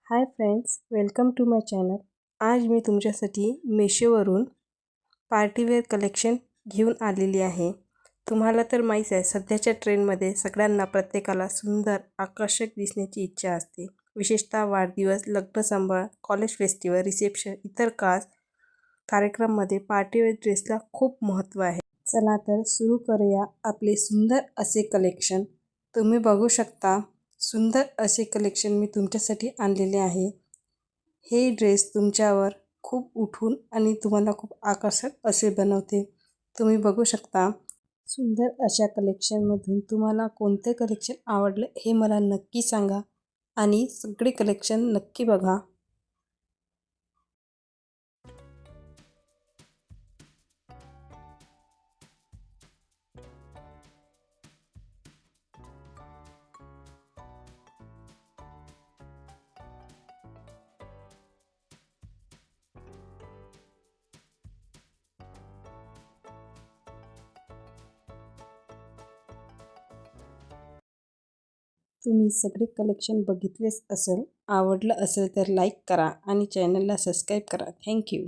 High friends, welcome to my channel. आज मी तुमच्यासाठी मेशोवरून पार्टीवेअर कलेक्शन घेऊन आलेली आहे. तुम्हाला तर माहीत आहे, सध्याच्या ट्रेंडमध्ये सगळ्यांना प्रत्येकाला सुंदर आकर्षक दिसण्याची इच्छा असते. विशेषतः वाढदिवस, लग्न समारंभ, कॉलेज फेस्टिवल, रिसेप्शन, इतर खास कार्यक्रमामध्ये पार्टीवेअर ड्रेसला खूप महत्त्व आहे. चला तर सुरू करूया आपले सुंदर असे कलेक्शन. तुम्ही बघू शकता, सुंदर असे कलेक्शन मी तुमच्यासाठी आणलेले आहे. हे ड्रेस तुमच्यावर खूप उठून आणि तुम्हाला खूप आकर्षक असे बनवते. तुम्ही बघू शकता, सुंदर अशा कलेक्शनमधून तुम्हाला कोणते कलेक्शन आवडले हे मला नक्की सांगा आणि सगळे कलेक्शन नक्की बघा. तुम्ही सगळे कलेक्शन बघितलेच असेल. आवडलं असेल तर लाईक करा आणि चॅनलला सबस्क्राईब करा. थँक्यू.